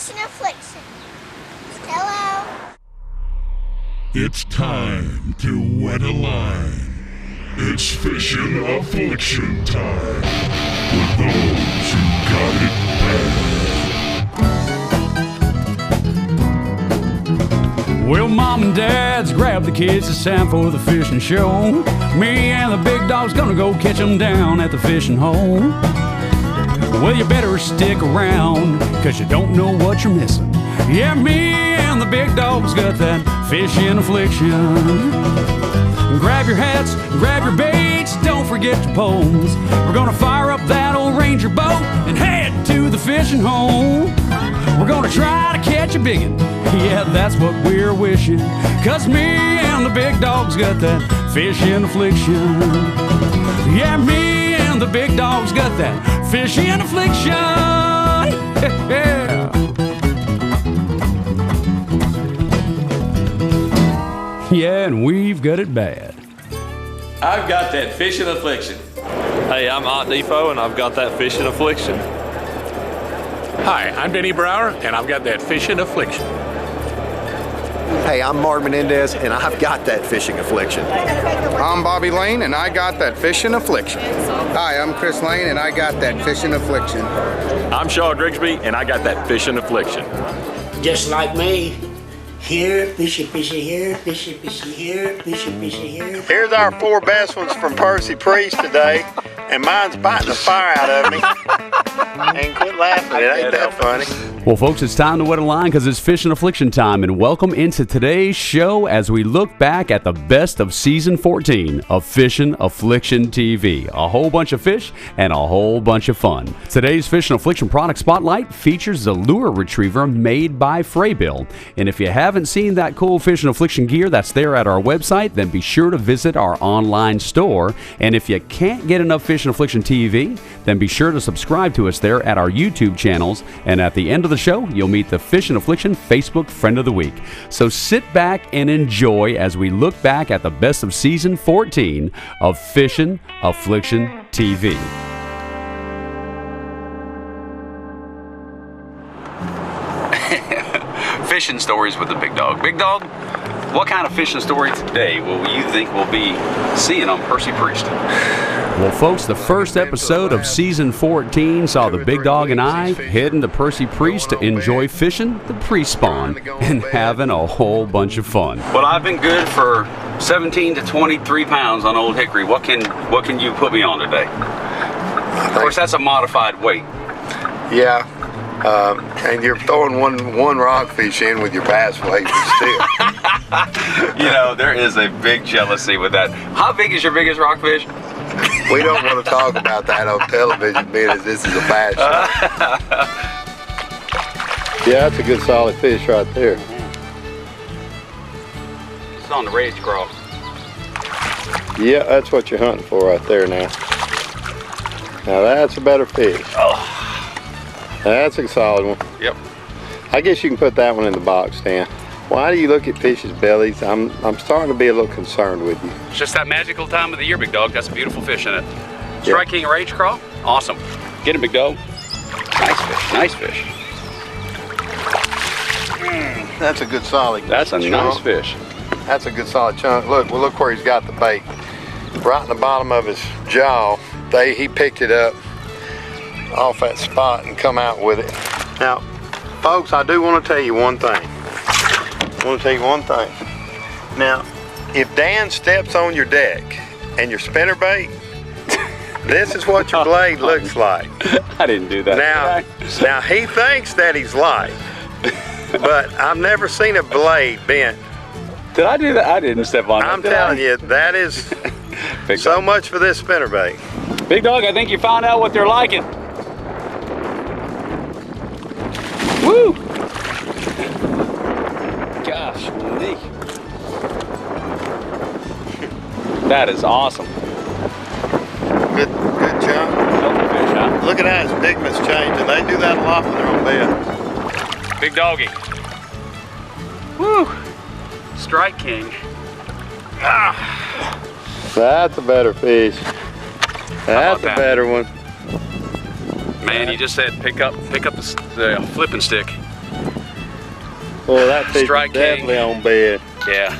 Fishin' Affliction. Hello. It's time to wet a line. It's Fishin' Affliction time with those who got it bad. Well, mom and dad's grab the kids, it's time for the fishing show. Me and the big dog's gonna go catch 'em down at the fishing hole. Well, you better stick around, 'cause you don't know what you're missing. Yeah, me and the big dog's got that fishing affliction. Grab your hats, grab your baits, don't forget your poles. We're gonna fire up that old Ranger boat and head to the fishing hole. We're gonna try to catch a biggin', yeah, that's what we're wishing. 'Cause me and the big dog's got that fishing affliction. Yeah, me and the big dog's got that fishing affliction. Yeah. Yeah, and we've got it bad. I've got that fishing affliction. Hey, I'm Art Defo, and I've got that fishing affliction. Hi, I'm Denny Brower, and I've got that fishing affliction. Hey, I'm Mark Menendez, and I've got that fishing affliction. I'm Bobby Lane, and I got that fishing affliction. Hi, I'm Chris Lane, and I got that fishing affliction. I'm Shaw Drigsby, and I got that fishing affliction. Just like me. Here, fishy, fishy here, fishy, fishy here, fishy, fishy here. Here's our 4 best ones from Percy Priest today, and mine's biting the fire out of me. And quit laughing, it ain't that funny. Well, folks, it's time to wet a line because it's Fishing Affliction time, and welcome into today's show as we look back at the best of Season 14 of Fishing Affliction TV. A whole bunch of fish and a whole bunch of fun. Today's Fishing Affliction product spotlight features the lure retriever made by Fraybill. And if you haven't seen that cool Fishing Affliction gear that's there at our website, then be sure to visit our online store. And if you can't get enough Fishing Affliction TV, then be sure to subscribe to us there at our YouTube channels. And at the end of the show, you'll meet the Fishin' Affliction Facebook Friend of the Week. So sit back and enjoy as we look back at the best of Season 14 of Fishin' Affliction TV. Fishing stories with the Big Dog. Big Dog, what kind of fishing story today will you think we'll be seeing on Percy Priest? Well, folks, the first episode of Season 14 saw the Big Dog and I heading to Percy Priest to enjoy fishing the pre-spawn and having a whole bunch of fun. Well, I've been good for 17 to 23 pounds on Old Hickory. What can you put me on today? Of course, that's a modified weight. Yeah, and you're throwing one rockfish in with your bass weight, but still. You know, there is a big jealousy with that. How big is your biggest rockfish? We don't want to talk about that on television, being as this is a bass show. Yeah, that's a good solid fish right there. It's on the rage crawl. Yeah, that's what you're hunting for right there now. Now that's a better fish. Oh. That's a solid one. Yep. I guess you can put that one in the box, Dan. Why do you look at fish's bellies? I'm starting to be a little concerned with you. It's just that magical time of the year, Big Dog. That's a beautiful fish in it. Strike King Rage Crawl? Awesome. Get him, Big Dog. Nice fish, nice fish. That's a good solid That's a chunk. nice fish. That's a good solid chunk. Look where he's got the bait. Right in the bottom of his jaw. He picked it up off that spot and come out with it. Now, folks, I do want to tell you one thing. Now, if Dan steps on your deck and your spinnerbait, this is what your blade looks like. I didn't do that. Now he thinks that he's light, but I've never seen a blade bent. Did I do that? I didn't step on it. I'm telling you, that is so much for this spinnerbait. Big Dog, I think you found out what they're liking. Woo! Gosh, Nick. That is awesome. Good job. Healthy fish, huh? Look at how his pigment's changing. They do that a lot when they're on bed. Big Doggy. Woo! Strike King. Ah. That's a better fish. That's a better one. Man, you just said pick up the flipping stick. Well, that fish Strike is definitely King. on bed. Yeah.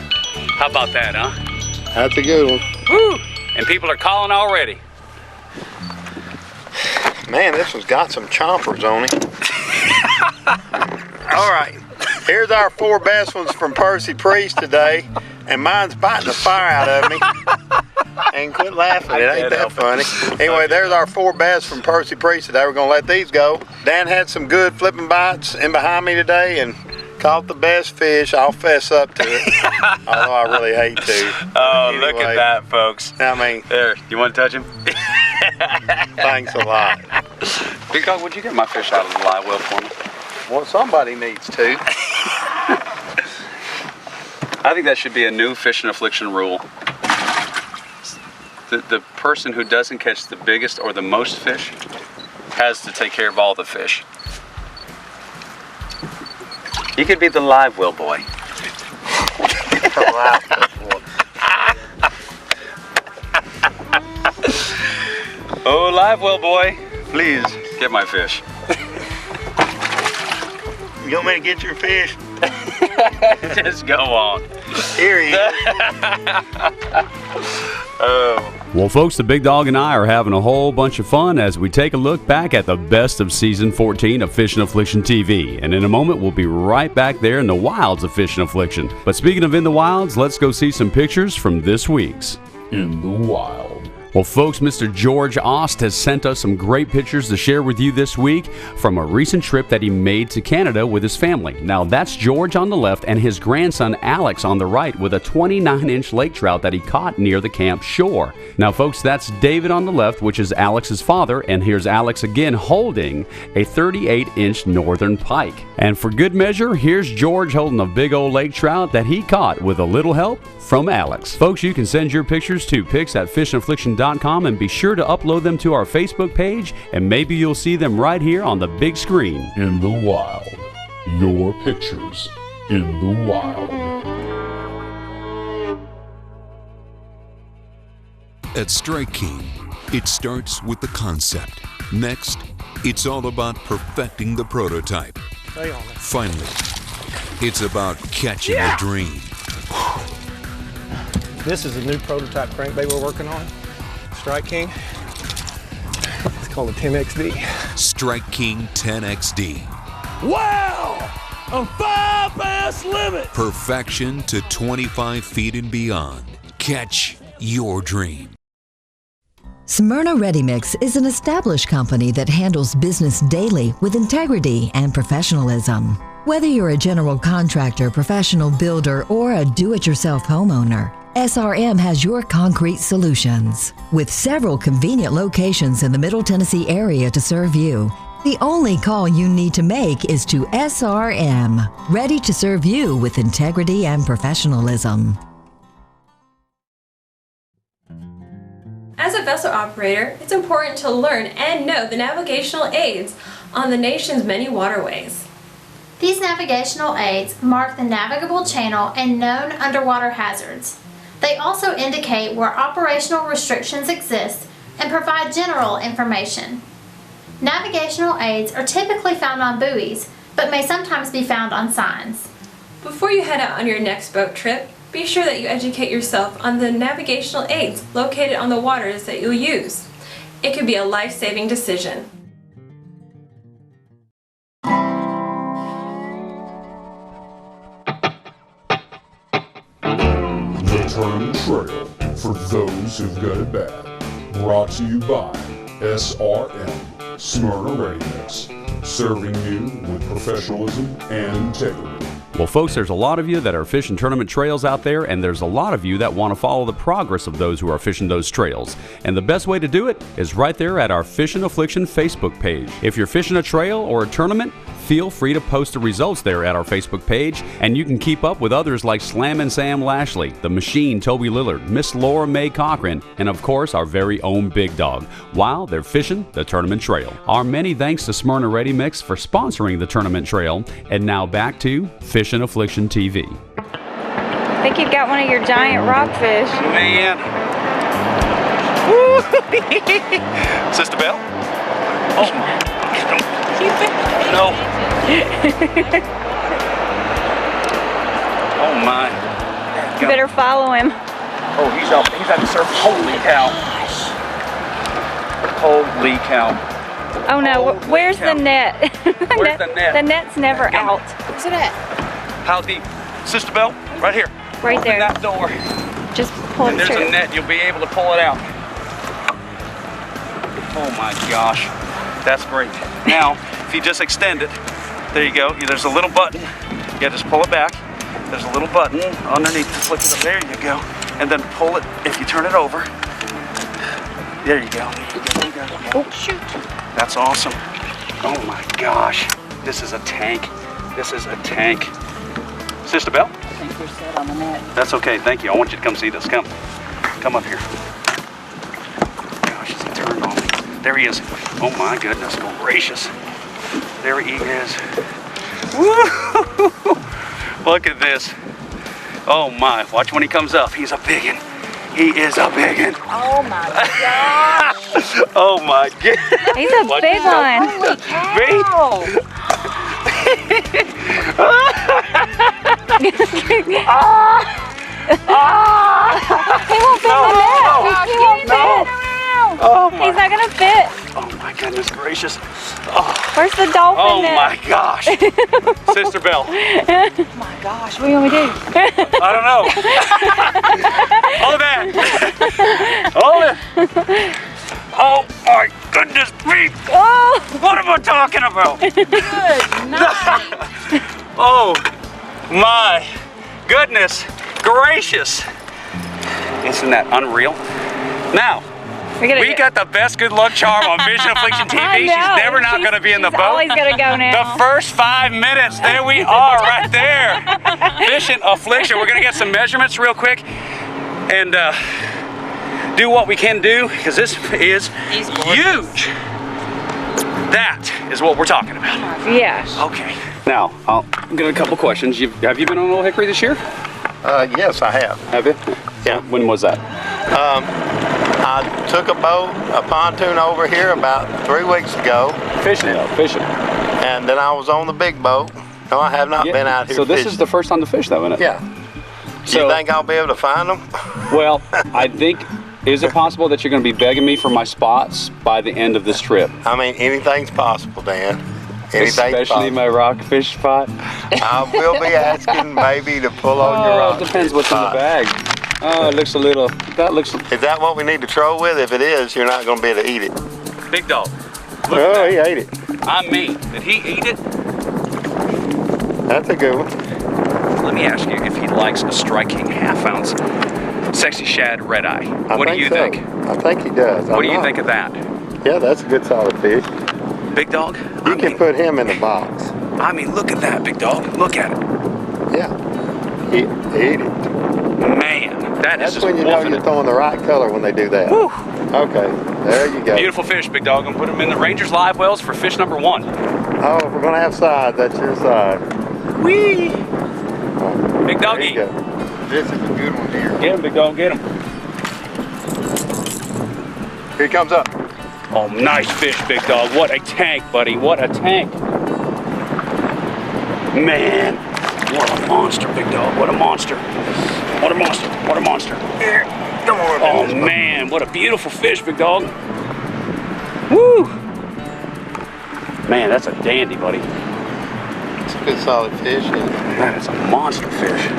How about that, huh? That's a good one. Woo! And people are calling already. Man, this one's got some chompers on it. All right, here's our 4 best ones from Percy Priest today, and mine's biting the fire out of me. And quit laughing, it ain't that funny. Anyway, there's our 4 best from Percy Priest today. We're gonna let these go. Dan had some good flipping bites in behind me today and caught the best fish. I'll fess up to it, although I really hate to. Oh, Anyway, look at that, folks. I mean, There, you want to touch him? thanks a lot. Big Dog, would you get my fish out of the live well for me? Well, somebody needs to. I think that should be a new Fishin' Affliction rule. The person who doesn't catch the biggest or the most fish has to take care of all the fish. You could be the live well boy. Oh, live well boy, please get my fish. You want me to get your fish? Just go on. Here he is. Well, folks, the Big Dog and I are having a whole bunch of fun as we take a look back at the best of Season 14 of Fishin' Affliction TV. And in a moment, we'll be right back there in the wilds of Fishin' Affliction. But speaking of in the wilds, let's go see some pictures from this week's In the Wild. Well, folks, Mr. George Ost has sent us some great pictures to share with you this week from a recent trip that he made to Canada with his family. Now, that's George on the left and his grandson Alex on the right with a 29-inch lake trout that he caught near the camp shore. Now, folks, that's David on the left, which is Alex's father, and here's Alex again holding a 38-inch northern pike. And for good measure, here's George holding a big old lake trout that he caught with a little help from Alex. Folks, you can send your pictures to pics@fishandaffliction.com and be sure to upload them to our Facebook page, and maybe you'll see them right here on the big screen. In the Wild. Your pictures in the wild. At Strike King, it starts with the concept. Next, it's all about perfecting the prototype. Finally, it's about catching a dream. This is a new prototype crankbait we're working on, Strike King. It's called a 10XD. Strike King 10XD. Wow! A 5-bass limit! Perfection to 25 feet and beyond. Catch your dream. Smyrna Ready Mix is an established company that handles business daily with integrity and professionalism. Whether you're a general contractor, professional builder, or a do-it-yourself homeowner, SRM has your concrete solutions. With several convenient locations in the Middle Tennessee area to serve you, the only call you need to make is to SRM, ready to serve you with integrity and professionalism. As a vessel operator, it's important to learn and know the navigational aids on the nation's many waterways. These navigational aids mark the navigable channel and known underwater hazards. They also indicate where operational restrictions exist and provide general information. Navigational aids are typically found on buoys, but may sometimes be found on signs. Before you head out on your next boat trip, be sure that you educate yourself on the navigational aids located on the waters that you'll use. It could be a life-saving decision. The Tournament Trail for those who've got it bad. Brought to you by SRM, Smyrna Ready Mix, serving you with professionalism and integrity. Well, folks, there's a lot of you that are fishing tournament trails out there, and there's a lot of you that want to follow the progress of those who are fishing those trails. And the best way to do it is right there at our Fishin' Affliction Facebook page. If you're fishing a trail or a tournament, feel free to post the results there at our Facebook page, and you can keep up with others like Slammin' Sam Lashley, The Machine Toby Lillard, Miss Laura Mae Cochran, and of course our very own Big Dog, while they're fishing the tournament trail. Our many thanks to Smyrna Ready Mix for sponsoring the tournament trail, and now back to Fishin' Affliction TV. I think you've got one of your giant rockfish. Man. Woo! Sister Belle? Oh. No. Oh my. You better follow him. Oh, he's at the surface. Holy cow. Holy cow. Oh no, where's the net? Where's the net? The net's never out. Where's it at? How deep? Sister Belle, right here. Right Open there. that door. Just pull And it there's through. a net, you'll be able to pull it out. Oh my gosh, that's great. Now, if you just extend it, there you go. There's a little button. Yeah, just pull it back. There's a little button underneath. Flick it up. There you go. And then pull it. If you turn it over, there you go. There you go. Oh shoot! That's awesome. Oh my gosh, this is a tank. This is a tank. Sister Belle? I think we're set on the net. That's okay, thank you. I want you to come see this. Come up here. Gosh, he turned on me. There he is. Oh my goodness gracious. There he is. Woo! Look at this. Oh my, watch when he comes up. He's a biggin. He is a biggin. Oh my gosh. Oh my god. He's a big one. Holy cow. He won't fit in the net. He won't fit. Oh my. He's not gonna fit. Oh my goodness gracious. Oh. Where's the dolphin Oh net? my gosh. Sister Belle. Oh my gosh, what do you want me to do? I don't know. Hold that. Hold it. Oh my goodness me. Oh. What am I talking about? Good night. Oh my goodness gracious. Isn't that unreal? Now, we got the best good luck charm on Fishin' Affliction TV. I know. She's never not going to be in the She's boat. always gonna go now. The first 5 minutes, there we are right there. Fishin' Affliction. We're going to get some measurements real quick and do what we can do because this is huge. That is what we're talking about. Yes. Okay. Now, I'll get a couple questions. Have you been on Old Hickory this year? Yes, I have. Have you? Yeah. When was that? I took a pontoon over here about 3 weeks ago. Fishing. And then I was on the big boat. No, I have not been out here So this fishing. is the first time to fish, though, isn't it? Yeah. So, you think I'll be able to find them? Well, I think, is it possible that you're going to be begging me for my spots by the end of this trip? I mean, anything's possible, Dan. Especially my rockfish spot. I will be asking maybe to pull on your rock. It depends what's in the bag. Oh, it looks a little, Is that what we need to troll with? If it is, you're not going to be able to eat it. Big Dog. Oh, he ate it. I mean, did he eat it? That's a good one. Let me ask you if he likes a striking half-ounce sexy shad red eye. What do you think? I think he does. What do you think of that? Yeah, that's a good solid fish. Big Dog? You can put him in the box. I mean, look at that, Big Dog. Look at it. Yeah. He ate it. Man, that's when you know you're throwing the right color when they do that. Woo. Okay, there you go. Beautiful fish, Big Dog. I'm going to put them in the Rangers live wells for fish number 1. Oh, if we're going to have sides, that's your side. Whee! Big Doggy. This is a good one here. Get him, Big Dog, get him. Here he comes up. Oh, nice fish, Big Dog. What a tank, buddy. What a tank. Man, what a monster, Big Dog. What a monster. What a monster. What a monster. Here, come on. Oh, man, what a beautiful fish, Big Dog. Woo! Man, that's a dandy, buddy. It's a good solid fish. That is a monster fish.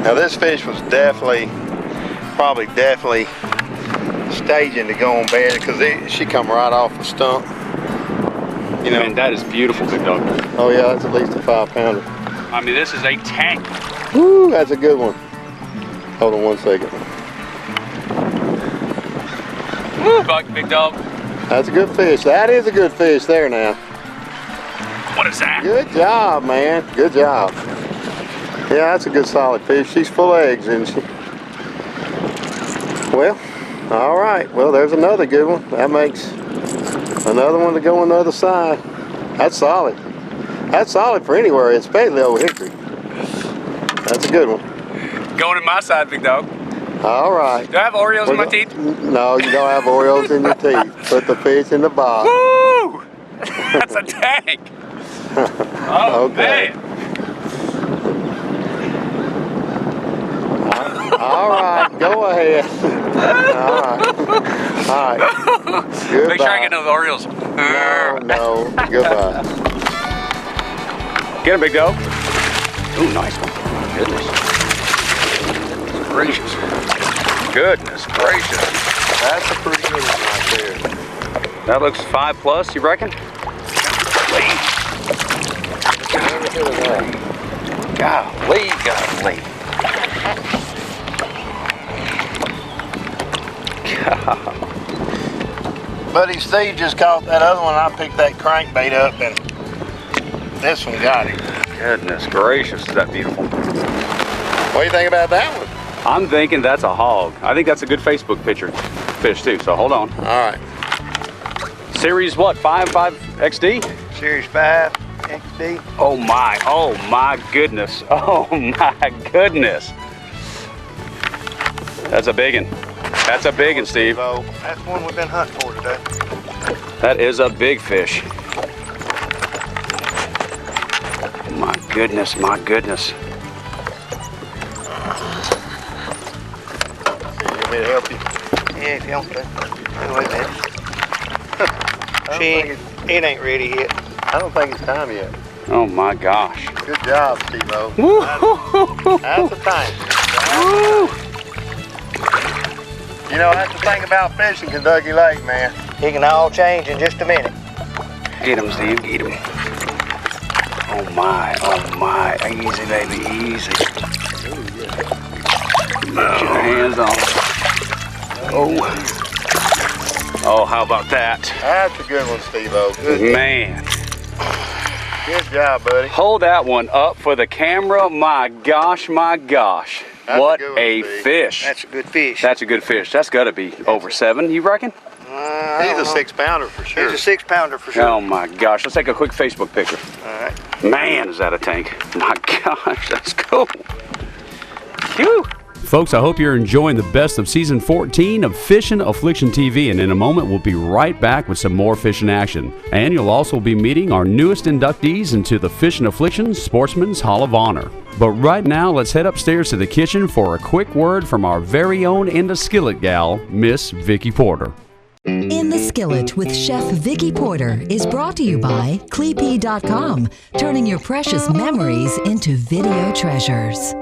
Now this fish was probably definitely staging to go on bed because she come right off the stump. You know, man, that is beautiful, Big Dog. Oh yeah, that's at least a 5-pounder. I mean, this is a tank. Woo, that's a good one. Hold on 1 second. Woo, Big Dog. That's a good fish. That is a good fish there now. What is that? Good job, man. Good job. Yeah, that's a good solid fish. She's full of eggs, isn't she? Well, all right. Well, there's another good one. That makes another one to go on the other side. That's solid. That's solid for anywhere, especially Old Hickory. That's a good one. Going in my side, Big Dog. All right. Do I have Oreos in my teeth? No, you don't have Oreos in your teeth. Put the fish in the box. Woo! That's a tank. Oh, okay. man. All right, go ahead. All right. Goodbye. Make sure I get no Orioles. No. Goodbye. Get him, big dog. Ooh, nice one. Goodness gracious. Goodness gracious. That's a pretty good one right there. That looks 5+, you reckon? Golly. Buddy Steve just caught that other one. I picked that crankbait up, and this one got him. Goodness gracious, is that beautiful. What do you think about that one? I'm thinking that's a hog. I think that's a good Facebook picture fish too, so hold on. All right. Series what, 5 XD? Series 5 XD. Oh my goodness. Oh my goodness. That's a big one. That's a big one, Steve. That's one we've been hunting for today. That is a big fish. My goodness. You want me to help you? Yeah, if you want to. It ain't ready yet. I don't think it's time yet. Oh my gosh. Good job, Steve-O. That's the thing. You know, that's the thing about fishing Kentucky Lake, man. It can all change in just a minute. Get him, Steve, get him. Oh my. Easy, baby, easy. Get your hands on. Oh, how about that? That's a good one, Steve-O. Good. Man. Good job, buddy. Hold that one up for the camera. My gosh. That's what a, a fish. That's a good fish. That's a good fish. That's got to be over 7, you reckon? He's a 6-pounder for sure. He's a 6-pounder for sure. Oh my gosh. Let's take a quick Facebook picture. All right. Man, is that a tank. My gosh, that's cool. Phew. Folks, I hope you're enjoying the best of Season 14 of Fishin' Affliction TV, and in a moment we'll be right back with some more fishing action. And you'll also be meeting our newest inductees into the Fishin' Affliction Sportsman's Hall of Honor. But right now, let's head upstairs to the kitchen for a quick word from our very own In the Skillet gal, Miss Vicki Porter. In the Skillet with Chef Vicki Porter is brought to you by Cleepy.com, turning your precious memories into video treasures.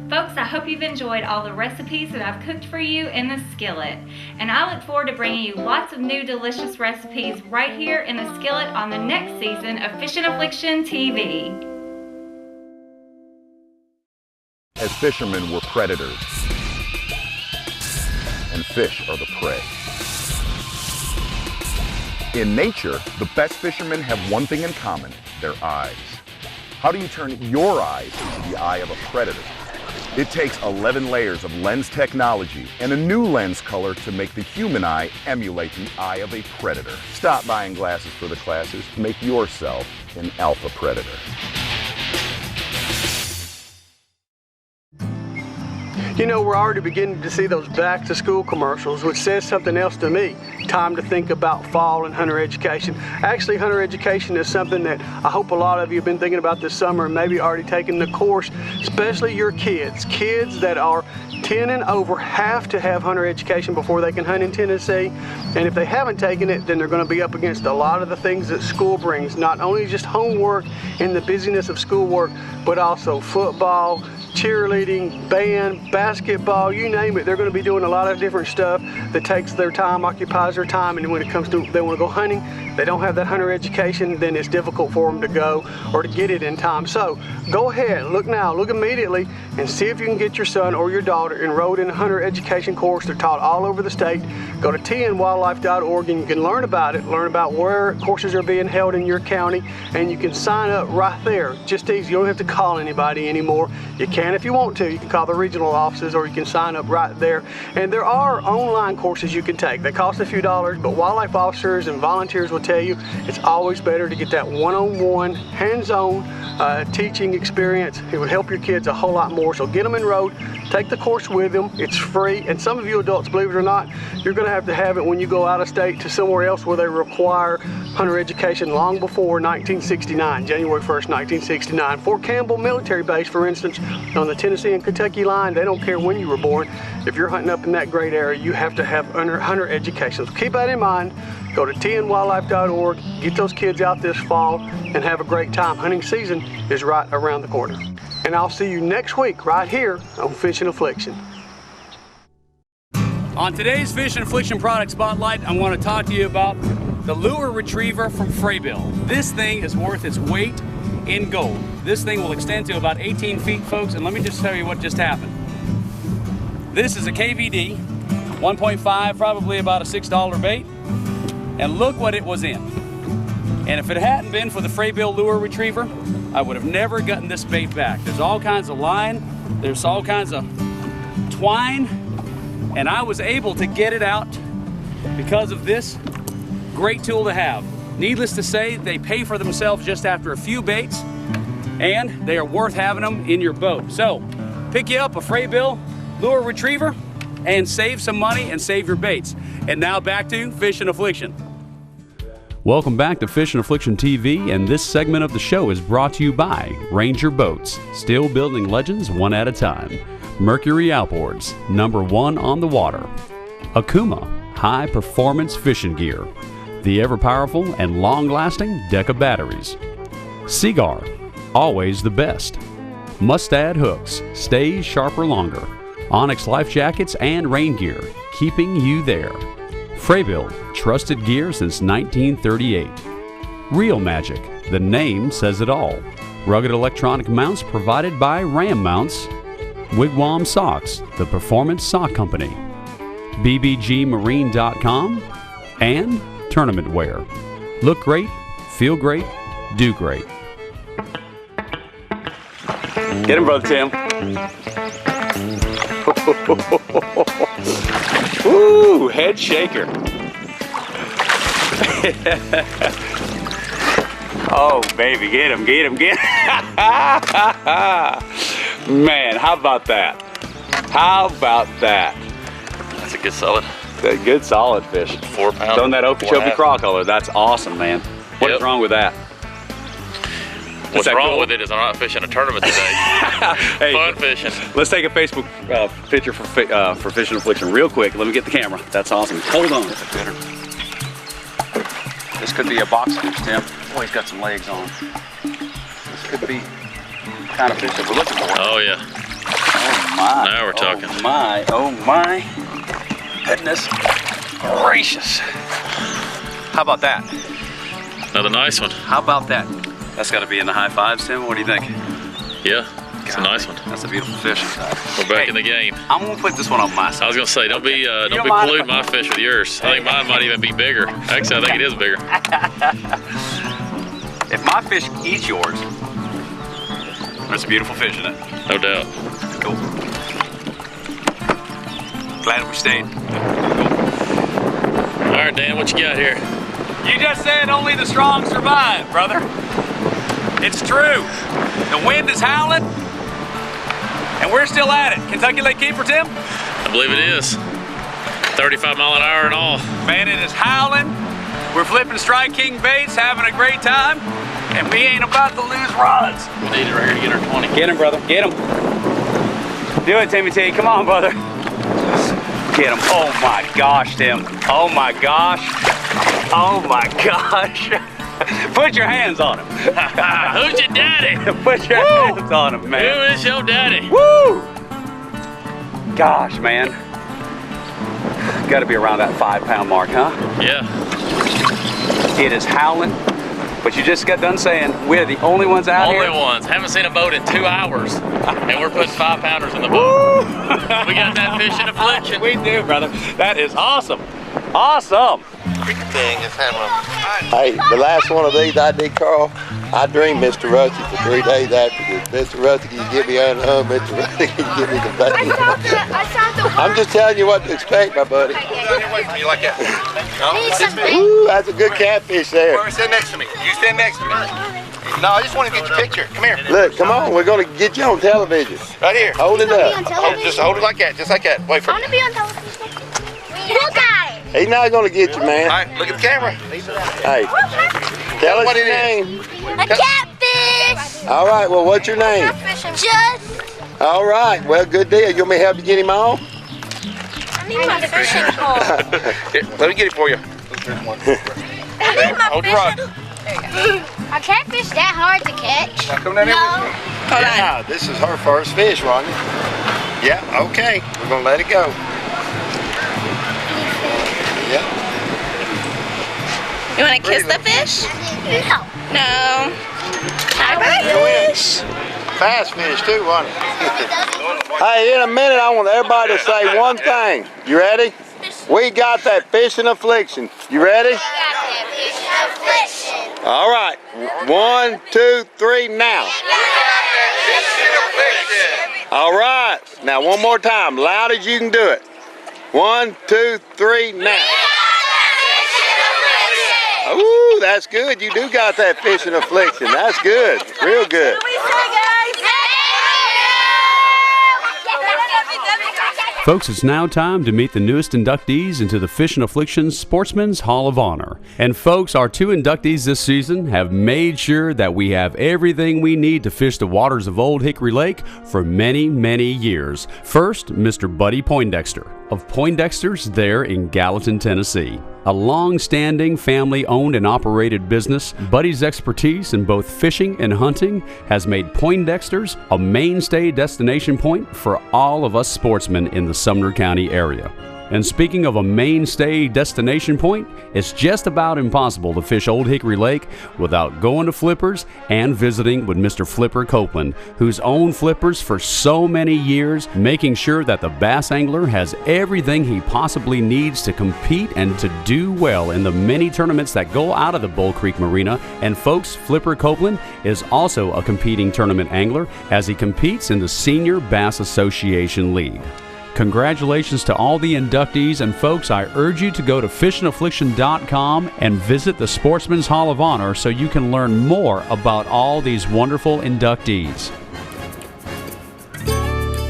Folks, I hope you've enjoyed all the recipes that I've cooked for you in the Skillet. And I look forward to bringing you lots of new delicious recipes right here in the Skillet on the next season of Fishin' Affliction TV. As fishermen, we're predators. And fish are the prey. In nature, the best fishermen have one thing in common, their eyes. How do you turn your eyes into the eye of a predator? It takes 11 layers of lens technology and a new lens color to make the human eye emulate the eye of a predator. Stop buying glasses for the classes. Make yourself an alpha predator. You know, we're already beginning to see those back to school commercials, which says something else to me. Time to think about fall and hunter education. Actually, hunter education is something that I hope a lot of you have been thinking about this summer and maybe already taken the course, especially your kids. Kids that are 10 and over have to have hunter education before they can hunt in Tennessee. And if they haven't taken it, then they're going to be up against a lot of the things that school brings. Not only just homework and the busyness of schoolwork, but also football, cheerleading, band, basketball, you name it. They're going to be doing a lot of different stuff that takes their time, occupies their time, and when it comes to they want to go hunting, they don't have that hunter education, then it's difficult for them to go or to get it in time. So go ahead, look now, look immediately, and see if you can get your son or your daughter enrolled in a hunter education course. They're taught all over the state. Go to tnwildlife.org and you can learn about it, learn about where courses are being held in your county, and you can sign up right there. Just easy, you don't have to call anybody anymore. You can if you want to. You can call the regional offices or you can sign up right there. And there are online courses you can take. They cost a few dollars, but wildlife officers and volunteers will tell you it's always better to get that one-on-one, hands-on teaching experience. It would help your kids a whole lot more. So get them enrolled, take the course with them. It's free, and some of you adults, believe it or not, you're going to have it when you go out of state to somewhere else where they require hunter education long before 1969, January 1st, 1969. Fort Campbell Military Base, for instance, On the Tennessee and Kentucky line, they don't care when you were born. If you're hunting up in that great area, you have to have hunter education. So keep that in mind. Go to tnwildlife.org, get those kids out this fall, and have a great time. Hunting season is right around the corner. And I'll see you next week right here on Fishin' Affliction. On today's Fishin' Affliction product spotlight, I want to talk to you about the lure retriever from Fraybill. This thing is worth its weight in gold. This thing will extend to about 18 feet, folks, and let me just tell you what just happened. This is a KVD, 1.5, probably about a $6 bait, and look what it was in. And if it hadn't been for the Fraybill lure retriever, I would have never gotten this bait back. There's all kinds of line, there's all kinds of twine, and I was able to get it out because of this great tool to have. Needless to say, they pay for themselves just after a few baits, and they are worth having them in your boat. So, pick you up a Fraybill lure retriever and save some money and save your baits. And now back to Fishin' Affliction. Welcome back to Fishin' Affliction TV, and this segment of the show is brought to you by Ranger Boats, still building legends one at a time. Mercury Outboards, #1 on the water. Akuma, high performance fishing gear. The ever-powerful and long-lasting Deca batteries. Seagar, always the best. Mustad hooks, stays sharper longer. Onyx life jackets and rain gear, keeping you there. Fraybill, trusted gear since 1938. Real Magic, the name says it all. Rugged electronic mounts provided by Ram Mounts. Wigwam Socks, the performance sock company. bbgmarine.com and tournament wear. Look great, feel great, do great. Get him, Brother Tim. Ooh, head shaker. Oh, baby, get him, get him, get him. Man, how about that? How about that? That's a good solid. A good solid fish. 4 pounds. On that Okeechobee craw color. That's awesome, man. What is wrong with that? What's wrong with it is I'm not fishing a tournament today. Hey, fun fishing. Let's take a Facebook picture for Fishin' Affliction real quick. Let me get the camera. That's awesome. Hold on. This could be a box fish, Tim. Oh, he's got some legs on. This could be the kind of fish that we're looking for. Oh, yeah. Oh, my. Now we're talking. Oh, my. Oh, my. Goodness gracious. How about that? Another nice one. How about that? That's got to be in the high fives, Tim. What do you think? Yeah, it's a nice one. That's a beautiful fish. We're back in the game. I'm gonna put this one on my side. I was gonna say, don't be polluting my fish with yours. I think mine might even be bigger. Actually, I think it is bigger. If my fish eats yours, that's a beautiful fish, isn't it? No doubt. Cool. Glad we stayed. All right, Dan, what you got here? You just said only the strong survive, brother. It's true. The wind is howling, and we're still at it. Kentucky Lake Keeper, Tim? I believe it is. 35 mile an hour and all. Man, it is howling. We're flipping Strike King baits, having a great time, and we ain't about to lose rods. We need it right here to get our 20. Get him, brother. Get him. Do it, Timmy T. Come on, brother. Get him. Oh, my gosh, Tim. Oh, my gosh. Oh, my gosh. Put your hands on him. Who's your daddy? Put your hands on him, man. Who is your daddy? Woo! Gosh, man. Got to be around that 5 pound mark, huh? Yeah. It is howling, but you just got done saying we're the only ones out here. Only ones. Haven't seen a boat in 2 hours, and we're putting 5 pounders in the boat. We got that Fishin' Affliction. We do, brother. That is awesome. Awesome. Hey, the last one of these I did, Carl, I dreamed Mr. Rusty for 3 days after this. Mr. Rusty, can you get me on the home? Mr. Rusty, can you get me the bait? I'm just telling you what to expect, my buddy. You like that? Ooh, that's a good catfish there. Stand next to me. You stand next to me. No, I just want to get your picture. Come here. Look, come on, we're going to get you on television. Right here. Hold it up. Just hold it like that, just like that. Wait for I want to be on television. Look at it. He's not going to get you, man. All right, look at the camera. Hey, tell us your name. A catfish. All right, well, what's your name? Just All right, well, good deal. You want me to help you get him on? I need my fishing pole. Here, let me get it for you. I need my fishing. Are catfish that hard to catch? Now come down here with me. Yeah, this is her first fish, wasn't it? Yeah, okay. We're gonna let it go. Yeah. You want to kiss the fish? No. No. Bye-bye, fish. Fast fish too, wasn't it? Hey, in a minute I want everybody to say one thing. You ready? We got that fishing affliction. You ready? All right. 1, 2, 3, now. All right. Now one more time, loud as you can do it. 1, 2, 3, now. Ooh, that's good. You do got that fishing affliction. That's good. Real good. Folks, it's now time to meet the newest inductees into the Fishin' Affliction Sportsman's Hall of Honor. And folks, our 2 inductees this season have made sure that we have everything we need to fish the waters of Old Hickory Lake for many, many years. First, Mr. Buddy Poindexter of Poindexter's there in Gallatin, Tennessee. A long-standing family-owned and operated business, Buddy's expertise in both fishing and hunting has made Poindexter's a mainstay destination point for all of us sportsmen in the Sumner County area. And speaking of a mainstay destination point, it's just about impossible to fish Old Hickory Lake without going to Flippers and visiting with Mr. Flipper Copeland, who's owned Flippers for so many years, making sure that the bass angler has everything he possibly needs to compete and to do well in the many tournaments that go out of the Bull Creek Marina. And folks, Flipper Copeland is also a competing tournament angler as he competes in the Senior Bass Association League. Congratulations to all the inductees, and folks, I urge you to go to fishandaffliction.com and visit the Sportsman's Hall of Honor so you can learn more about all these wonderful inductees.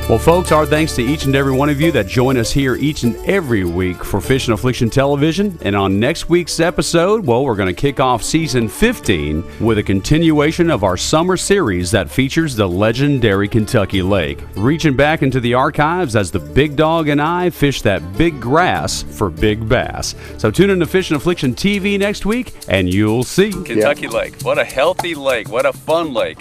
Well, folks, our thanks to each and every one of you that join us here each and every week for Fishin' Affliction Television. And on next week's episode, well, we're going to kick off season 15 with a continuation of our summer series that features the legendary Kentucky Lake, reaching back into the archives as the Big Dog and I fish that big grass for big bass. So tune in to Fishin' Affliction TV next week, and you'll see. Kentucky Lake. What a healthy lake. What a fun lake.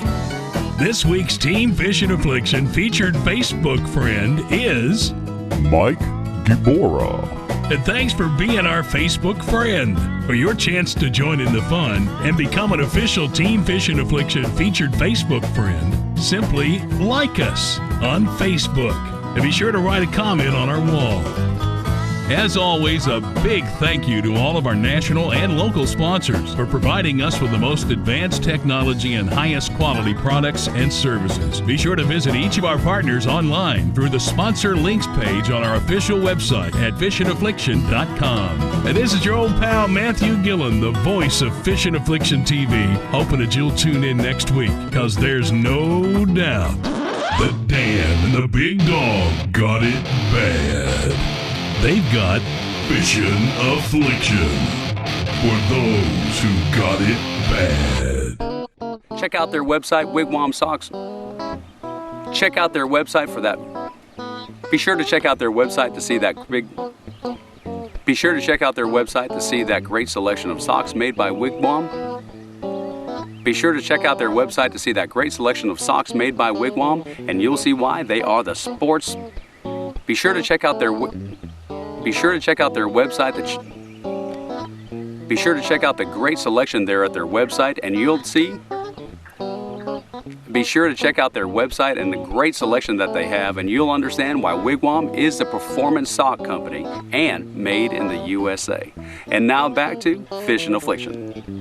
This week's Team Fishin' Affliction featured Facebook friend is Mike Gibora. And thanks for being our Facebook friend. For your chance to join in the fun and become an official Team Fishin' Affliction featured Facebook friend, simply like us on Facebook. And be sure to write a comment on our wall. As always, a big thank you to all of our national and local sponsors for providing us with the most advanced technology and highest quality products and services. Be sure to visit each of our partners online through the sponsor links page on our official website at fishandaffliction.com. And this is your old pal Matthew Gillen, the voice of Fishin' Affliction TV, hoping that you'll tune in next week, because there's no doubt that Dan and the Big Dog got it bad. They've got Fishin' Affliction for those who got it bad. Check out their website, Wigwam Socks. Check out their website for that. Be sure to check out their website to see that big. Be sure to check out their website to see that great selection of socks made by Wigwam. Be sure to check out their website to see that great selection of socks made by Wigwam, and you'll see why they are the sports. Be sure to check out their. Be sure to check out their website. Be sure to check out the great selection there at their website, and you'll see. Be sure to check out their website and the great selection that they have, and you'll understand why Wigwam is the performance sock company and made in the USA. And now back to Fishin' Affliction.